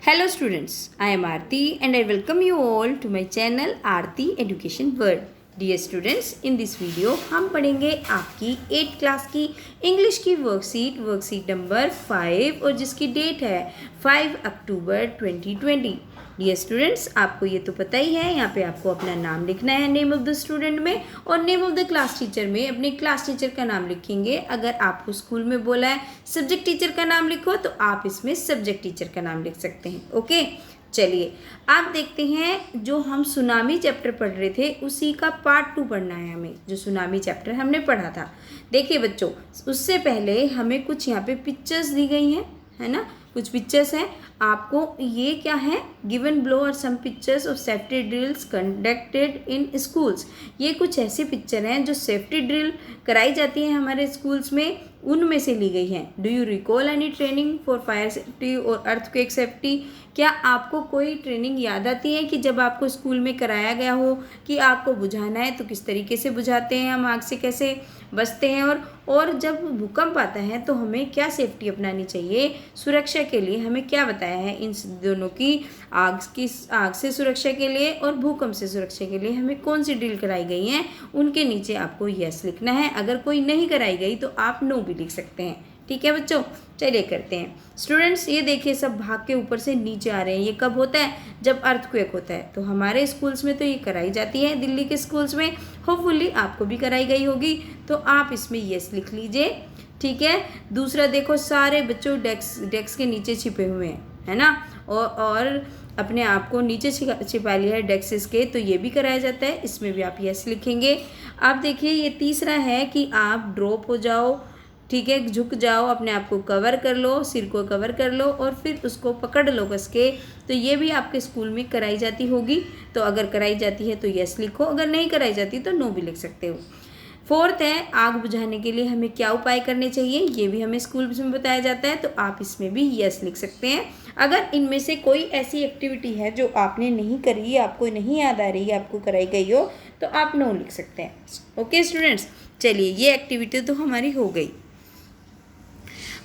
Hello students, I am Aarti and I welcome you all to my channel Aarti Education World. Dear students, in this video हम पढ़ेंगे आपकी 8th class की English की worksheet number 5 और जिसकी date है 5 अक्टूबर 2020। Dear students, आपको ये तो पता ही है, यहाँ पे आपको अपना नाम लिखना है नेम ऑफ द स्टूडेंट में, और name of the class teacher में अपने क्लास टीचर का नाम लिखेंगे। अगर आपको स्कूल में बोला है सब्जेक्ट टीचर का नाम लिखो तो आप इसमें सब्जेक्ट टीचर का नाम लिख सकते हैं। ओके, चलिए आप देखते हैं, जो हम सुनामी चैप्टर पढ़ रहे थे उसी का पार्ट 2 पढ़ना है हमें, जो सुनामी चैप्टर हमने पढ़ा था। देखिए बच्चों, उससे पहले हमें कुछ यहाँ पे पिक्चर्स दी गई हैं, है ना, कुछ पिक्चर्स हैं। आपको ये क्या है, गिवन ब्लो और some pictures of safety drills conducted in schools. ये कुछ ऐसी पिक्चर हैं जो सेफ्टी ड्रिल कराई जाती हैं हमारे स्कूल्स में, उनमें से ली गई हैं। Do you recall any training for fire safety और अर्थक्वेक सेफ्टी? क्या आपको कोई ट्रेनिंग याद आती है कि जब आपको स्कूल में कराया गया हो कि आग को बुझाना है तो किस तरीके से बुझाते हैं, हम आग से कैसे बचते हैं, और जब भूकंप आता है तो हमें क्या सेफ्टी अपनानी चाहिए सुरक्षा के लिए, हमें क्या बताया है इन दोनों की, आग से सुरक्षा के लिए और भूकंप से सुरक्षा के लिए हमें कौन सी ड्रिल कराई गई हैं, उनके नीचे आपको यस लिखना है। अगर कोई नहीं कराई गई तो आप नो भी लिख सकते हैं। ठीक है बच्चों, चलिए करते हैं। स्टूडेंट्स, ये देखिए सब भाग के ऊपर से नीचे आ रहे हैं। ये कब होता है? जब अर्थक्वेक होता है। तो हमारे स्कूल्स में तो ये कराई जाती है, दिल्ली के स्कूल्स में, होपफुली आपको भी कराई गई होगी, तो आप इसमें यस लिख लीजिए। ठीक है, दूसरा देखो, सारे बच्चों डेस्क के नीचे छिपे हुए हैं, है ना, और अपने आप को नीचे छिपा लिया है डेस्क के, तो ये भी कराया जाता है, इसमें भी आप यस लिखेंगे। अब देखिए, ये तीसरा है कि आप ड्रॉप हो जाओ, ठीक है, झुक जाओ, अपने आप को कवर कर लो, सिर को कवर कर लो और फिर उसको पकड़ लो कस के, तो ये भी आपके स्कूल में कराई जाती होगी। तो अगर कराई जाती है तो यस लिखो, अगर नहीं कराई जाती तो नो भी लिख सकते हो। फोर्थ है, आग बुझाने के लिए हमें क्या उपाय करने चाहिए, ये भी हमें स्कूल में बताया जाता है, तो आप इसमें भी यस लिख सकते हैं। अगर इनमें से कोई ऐसी एक्टिविटी है जो आपने नहीं करी, आपको नहीं याद आ रही है, आपको कराई गई हो, तो आप नो लिख सकते हैं। ओके स्टूडेंट्स, चलिए ये एक्टिविटी तो हमारी हो गई।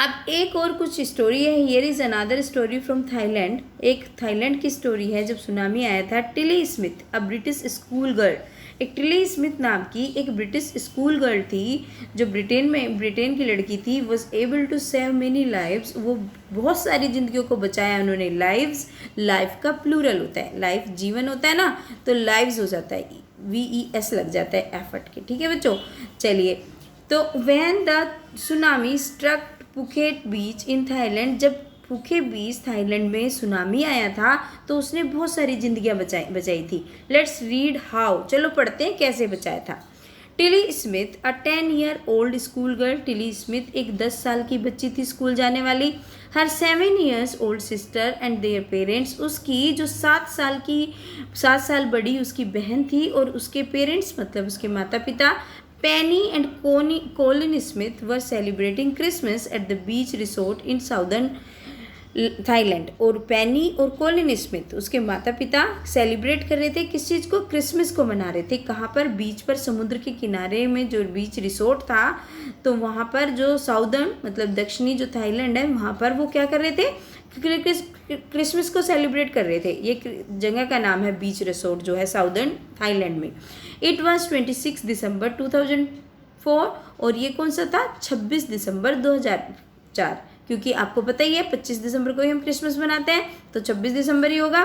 अब एक और कुछ स्टोरी है। Here is another story from Thailand. एक थाईलैंड की स्टोरी है। जब सुनामी आया था, Tilly Smith, a British school girl, एक टिली स्मिथ नाम की एक ब्रिटिश स्कूल गर्ल थी, जो ब्रिटेन की लड़की थी, was able to save many lives. वो बहुत सारी जिंदगियों को बचाया उन्होंने। लाइव्स, लाइफ का प्लूरल होता है, लाइफ जीवन होता है ना, तो लाइव्स हो जाता है, VES लग जाता है एफर्ट के। ठीक है बच्चों, चलिए, तो when the tsunami struck Phuket beach in Thailand, जब पुकेट बीच थाईलैंड में सुनामी आया था तो उसने बहुत सारी जिंदगियां बचाई थी। लेट्स रीड हाउ, चलो पढ़ते हैं कैसे बचाया था। टिली स्मिथ, अ 10-year-old school girl, Tilly Smith एक 10 साल की बच्ची थी स्कूल जाने वाली। हर 7-year-old sister and their parents, उसकी जो 7 साल बड़ी उसकी बहन थी और उसके पेरेंट्स मतलब उसके माता पिता, Penny and Colin Smith were celebrating Christmas at the beach resort in southern Thailand. और पेनी और कोलिन स्मिथ, उसके माता पिता, सेलिब्रेट कर रहे थे किस चीज़ को? क्रिसमस को मना रहे थे। कहाँ पर? बीच पर, समुद्र के किनारे में जो बीच रिसोर्ट था, तो वहाँ पर जो साउदर्न मतलब दक्षिणी जो थाईलैंड है, वहाँ पर वो क्या कर रहे थे? क्रिसमस को सेलिब्रेट कर रहे थे। ये जगह का नाम है बीच रिसोर्ट, जो है साउदर्न थाईलैंड में। इट वॉज 26 दिसंबर 2004, और ये कौन सा था? 26 दिसंबर 2004, क्योंकि आपको पता ही है 25 दिसंबर को ही हम क्रिसमस मनाते हैं, तो 26 दिसंबर ही होगा।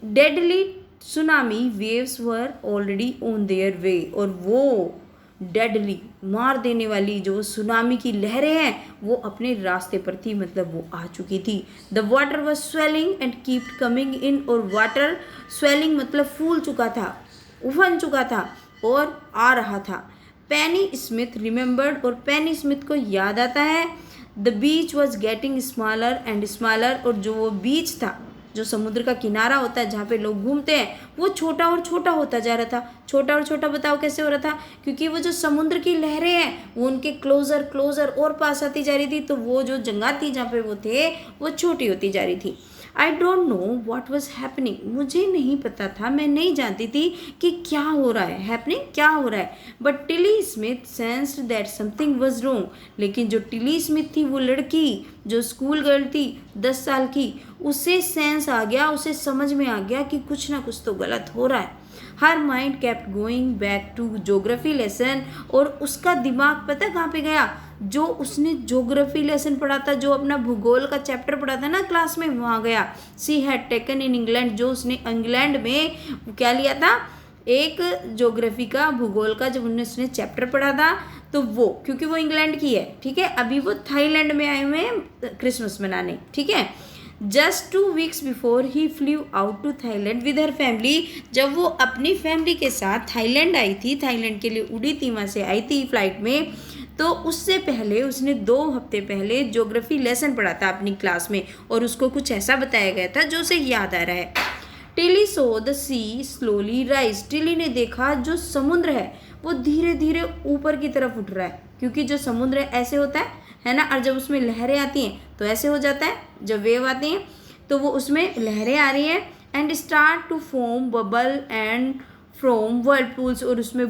Deadly tsunami waves were already on their way, और वो डेडली, मार देने वाली जो सुनामी की लहरें हैं वो अपने रास्ते पर थी, मतलब वो आ चुकी थी। The water was swelling and keep coming in, और वाटर स्वेलिंग मतलब फूल चुका था, उफन चुका था और आ रहा था। पेनी स्मिथ रिमेंबर्ड, और पेनी स्मिथ को याद आता है, the beach was getting smaller and smaller, और जो वो बीच था, जो समुद्र का किनारा होता है जहाँ पे लोग घूमते हैं, वो छोटा और छोटा होता जा रहा था। छोटा और छोटा बताओ कैसे हो रहा था? क्योंकि वो जो समुद्र की लहरें हैं वो उनके क्लोजर और पास आती जा रही थी, तो वो जो जगह थी जहाँ पे वो थे वो छोटी होती जा रही थी। I don't know what was happening, मुझे नहीं पता था, मैं नहीं जानती थी कि क्या हो रहा है, हैपनिंग क्या हो रहा है। But Tilly Smith sensed that something was wrong, लेकिन जो टिली स्मिथ थी, वो लड़की जो स्कूल गर्ल थी 10 साल की, उसे सेंस आ गया, उसे समझ में आ गया कि कुछ ना कुछ तो गलत हो रहा है। Her mind kept going back to geography lesson, और उसका दिमाग पता कहाँ पे गया, जो उसने ज्योग्राफी लेसन पढ़ा था, जो अपना भूगोल का चैप्टर पढ़ा था ना क्लास में, वहाँ गया। She had taken in England, जो उसने इंग्लैंड में क्या लिया था, एक ज्योग्राफी का, भूगोल का जब उसने चैप्टर पढ़ा था, तो वो क्योंकि वो इंग्लैंड की है, ठीक है, अभी वो थाईलैंड में आए हुए हैं क्रिसमस मनाने, ठीक है। Just 2 weeks before he flew out to Thailand with her family, जब वो अपनी फैमिली के साथ थाईलैंड आई थी, थाईलैंड के लिए उड़ी थी, वहाँ से आई थी फ्लाइट में, तो उससे पहले उसने 2 हफ्ते पहले ज्योग्राफी लेसन पढ़ा था अपनी क्लास में, और उसको कुछ ऐसा बताया गया था जो उसे याद आ रहा है। Tilly saw the sea slowly rise, Tilly ने देखा जो समुद्र है वो धीरे धीरे ऊपर की तरफ उठ रहा है, क्योंकि जो समुद्र है ऐसे होता है ना, और जब उसमें लहरें आती हैं तो ऐसे हो जाता है, जब वेव आती हैं तो वो उसमें लहरें आ रही हैं, and start to form bubble and from whirlpools, और उसमें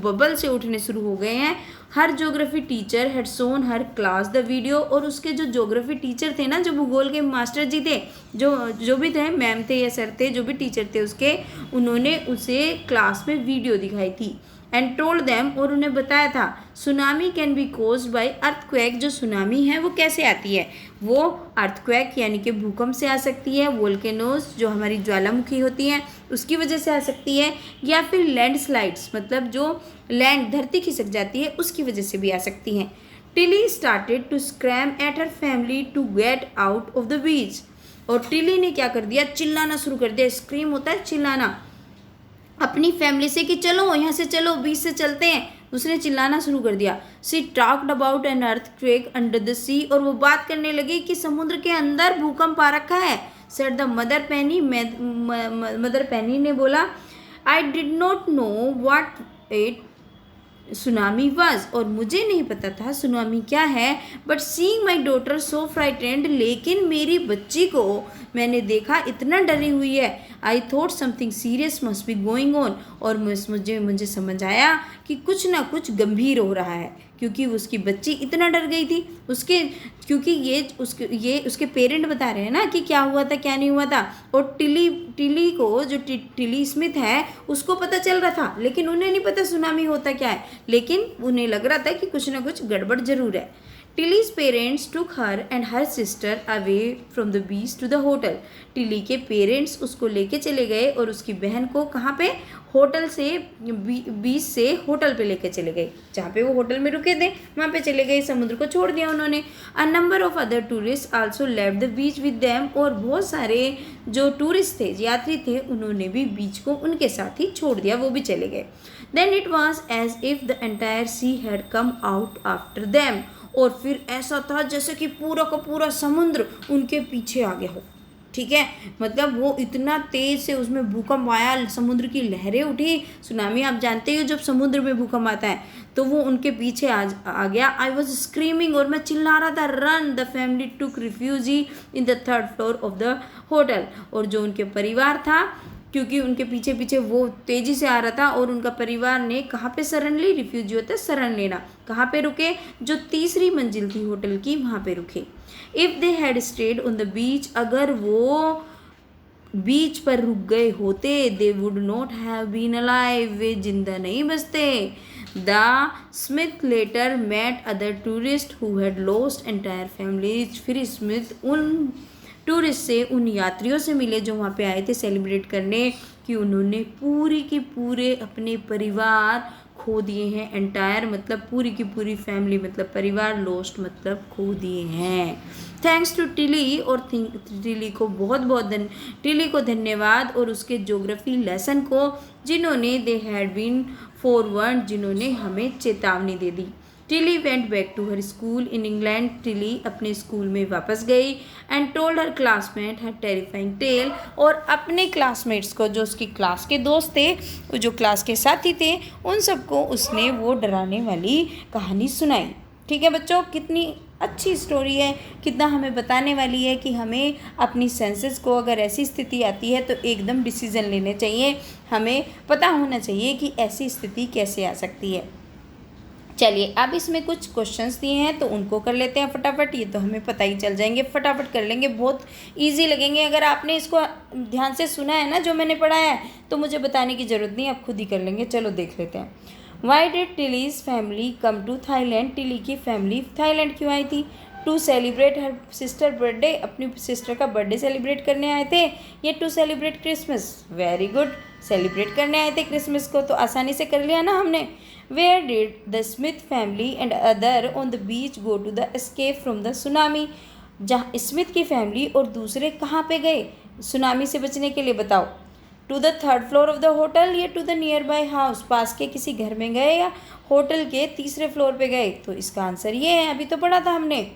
बबल से उठने शुरू हो गए हैं। Her geography teacher had shown her class the video, और उसके जो ज्योग्राफी टीचर थे ना, जो भूगोल के मास्टर जी थे, जो भी थे, मैम थे या सर थे, जो भी टीचर थे उसके, उन्होंने उसे क्लास में वीडियो दिखाई थी, एंड टोल्ड देम, और उन्हें बताया था, tsunami can B caused by earthquake, जो सुनामी है वो कैसे आती है, वो अर्थक्वेक यानी कि भूकंप से आ सकती है, वोल्केनोज जो हमारी ज्वालामुखी होती हैं उसकी वजह से आ सकती है, या फिर लैंडस्लाइड्स मतलब जो लैंड धरती खिसक जाती है उसकी वजह से भी आ सकती हैं। Tilly started to scream at her family to get out of the beach, और टिली ने क्या कर दिया, चिल्लाना शुरू कर दिया, स्क्रीम होता है चिल्लाना, अपनी फैमिली से कि चलो यहाँ से चलो, बीच से चलते हैं, उसने चिल्लाना शुरू कर दिया। She talked about an earthquake under the sea, और वो बात करने लगी कि समुद्र के अंदर भूकंप आ रखा है। सेड द मदर पैनी, मदर पैनी ने बोला, I did not know what it tsunami was, और मुझे नहीं पता था सुनामी क्या है, but seeing my daughter so frightened, लेकिन मेरी बच्ची को मैंने देखा इतना डरी हुई है, I thought something serious must be going on, और मुझे समझ आया कि कुछ ना कुछ गंभीर हो रहा है, क्योंकि उसकी बच्ची इतना डर गई थी उसके, क्योंकि ये उसके पेरेंट बता रहे हैं ना कि क्या हुआ था क्या नहीं हुआ था, और टिली को जो टिली स्मिथ है उसको पता चल रहा था, लेकिन उन्हें नहीं पता सुनामी होता क्या है, लेकिन उन्हें लग रहा था कि कुछ ना कुछ गड़बड़ जरूर है। Tilly's parents took her and her sister away from the beach to the hotel, Tilly के पेरेंट्स उसको लेके चले गए और उसकी बहन को कहाँ पे, होटल से बीच से होटल पे लेके चले गए, जहाँ पे वो होटल में रुके थे वहाँ पे चले गए, समुद्र को छोड़ दिया उन्होंने। A number of other tourist also left the beach with them, और बहुत सारे जो टूरिस्ट थे, यात्री थे, उन्होंने भी बीच को उनके साथ ही छोड़ दिया, वो भी चले गए। Then it was as if the entire sea had come out after them, और फिर ऐसा था जैसे कि पूरा का पूरा समुद्र उनके पीछे आ गया हो, ठीक है, मतलब वो इतना तेज से उसमें भूकंप आया, समुद्र की लहरें उठी, सुनामी आप जानते हो जब समुद्र में भूकंप आता है, तो वो उनके पीछे आ गया। आई वॉज स्क्रीमिंग, और मैं चिल्ला रहा था, run, the family took refugee in the 3rd floor of the hotel, और जो उनके परिवार था, क्योंकि उनके पीछे पीछे वो तेज़ी से आ रहा था, और उनका परिवार ने कहाँ पे शरण ली, रिफ्यूजी होता है शरण लेना, कहाँ पे रुके, जो 3री मंजिल थी होटल की वहाँ पे रुके। If they had stayed on the beach, अगर वो बीच पर रुक गए होते, they would not have been alive, वे जिंदा नहीं बचते। The Smith later met other tourist who had lost entire families, फिर स्मिथ उन टूरिस्ट से, उन यात्रियों से मिले जो वहाँ पे आए थे सेलिब्रेट करने, कि उन्होंने पूरी की पूरे अपने परिवार खो दिए हैं, एंटायर मतलब पूरी की पूरी फैमिली मतलब परिवार, लोस्ट मतलब खो दिए हैं। थैंक्स टू टिली, और टिली को टिली को धन्यवाद, और उसके ज्योग्राफी लेसन को, जिन्होंने दे हैड बीन फॉरवर्ड, जिन्होंने हमें चेतावनी दे दी। Tilly went back to her school in England, Tilly अपने स्कूल में वापस गई, and told her classmate her terrifying tale, और अपने क्लासमेट्स को, जो उसकी क्लास के दोस्त थे, जो क्लास के साथी थे, उन सबको उसने वो डराने वाली कहानी सुनाई। ठीक है बच्चों, कितनी अच्छी स्टोरी है, कितना हमें बताने वाली है कि हमें अपनी सेंसेस को, अगर ऐसी स्थिति आती है तो एकदम डिसीजन लेने चाहिए, हमें पता होना चाहिए कि ऐसी स्थिति कैसे आ सकती है। चलिए अब इसमें कुछ क्वेश्चंस दिए हैं तो उनको कर लेते हैं फटाफट। ये तो हमें पता ही चल जाएंगे, फटाफट कर लेंगे, बहुत इजी लगेंगे। अगर आपने इसको ध्यान से सुना है ना जो मैंने पढ़ाया है, तो मुझे बताने की ज़रूरत नहीं, आप खुद ही कर लेंगे। चलो देख लेते हैं। Why did Tilly's family come to Thailand? Tilly की फैमिली थाईलैंड क्यों आई थी? To celebrate her sister birthday, अपनी सिस्टर का बर्थडे सेलिब्रेट करने आए थे। ये to celebrate Christmas, very good, celebrate करने आए थे क्रिसमस को, तो आसानी से कर लिया ना हमने। Where did the Smith family and other on the beach go to the escape from the tsunami? जहाँ स्मिथ की फैमिली और दूसरे कहाँ पे गए सुनामी से बचने के लिए, बताओ। To the third floor of the hotel या to the nearby house? पास के किसी घर में गए या होटल के तीसरे फ्लोर पे गए? तो इसका आंसर ये है, अभी तो पढ़ा था हमने।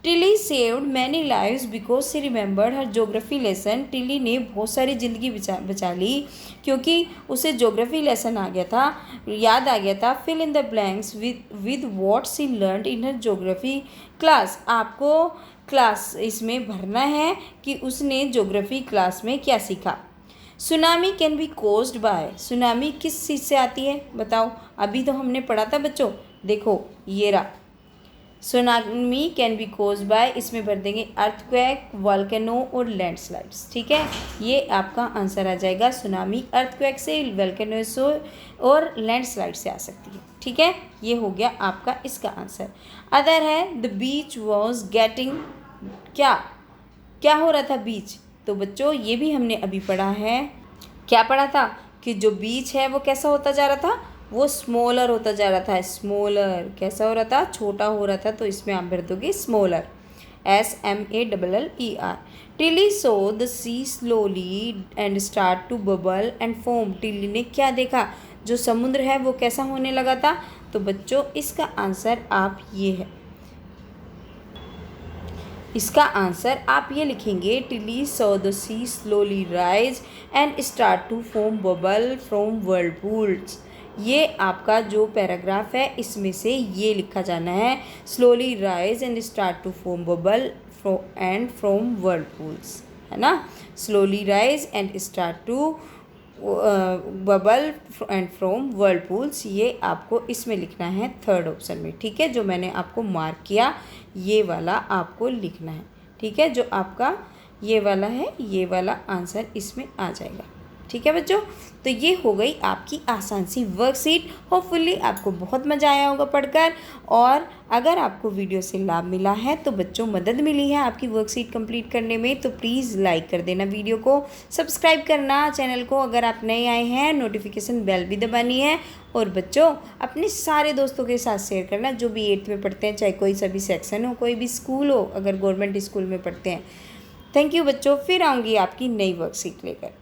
Tilly saved many lives because she remembered her geography lesson. Tilly ने बहुत सारी ज़िंदगी बचा ली क्योंकि उसे जोग्राफी लेसन आ गया था, याद आ गया था। Fill in the blanks with what she learned in her geography class. आपको क्लास इसमें भरना है कि उसने जोग्राफी क्लास में क्या सीखा। Tsunami can B caused by? Tsunami किस चीज़ से आती है बताओ? अभी तो हमने पढ़ा था बच्चों, देखो ये रहा। Tsunami can be cause by, इसमें भर देंगे अर्थक्वेक, वॉल्केनो और लैंडस्लाइड्स। ठीक है, ये आपका आंसर आ जाएगा। सुनामी अर्थक्वेक से, वॉल्केनो से और लैंडस्लाइड से आ सकती है। ठीक है, ये हो गया आपका इसका आंसर। अदर है द बीच वॉज गेटिंग, क्या क्या हो रहा था बीच? तो बच्चों ये भी हमने अभी पढ़ा है। क्या पढ़ा था कि जो बीच है वो कैसा होता जा रहा था, वो स्मॉलर होता जा रहा था। स्मॉलर कैसा हो रहा था, छोटा हो रहा था, तो इसमें आप भर दोगे smaller, SMALLER। Tilly saw the sea slowly and start to bubble and foam. Tilly ने क्या देखा, जो समुद्र है वो कैसा होने लगा था? तो बच्चों इसका आंसर आप ये है, इसका आंसर आप ये लिखेंगे। Tilly saw the sea slowly rise and start to foam bubble from whirlpools. ये आपका जो पैराग्राफ है इसमें से ये लिखा जाना है, slowly rise and start to foam bubble and from whirlpools, है ना। Slowly rise and start to bubble and from whirlpools, ये आपको इसमें लिखना है थर्ड ऑप्शन में। ठीक है, जो मैंने आपको मार्क किया ये वाला आपको लिखना है। ठीक है, जो आपका ये वाला है ये वाला आंसर इसमें आ जाएगा। ठीक है बच्चों, तो ये हो गई आपकी आसान सी वर्कशीट। होपफुली आपको बहुत मज़ा आया होगा पढ़कर, और अगर आपको वीडियो से लाभ मिला है तो बच्चों मदद मिली है आपकी वर्कशीट कंप्लीट करने में, तो प्लीज़ लाइक कर देना वीडियो को, सब्सक्राइब करना चैनल को अगर आप नए आए हैं, नोटिफिकेशन बेल भी दबानी है, और बच्चों अपने सारे दोस्तों के साथ शेयर करना जो भी 8th में पढ़ते हैं, चाहे कोई सा भी सेक्शन हो, कोई भी स्कूल हो, अगर गवर्नमेंट स्कूल में पढ़ते हैं। थैंक यू बच्चों, फिर आऊँगी आपकी नई वर्कशीट लेकर।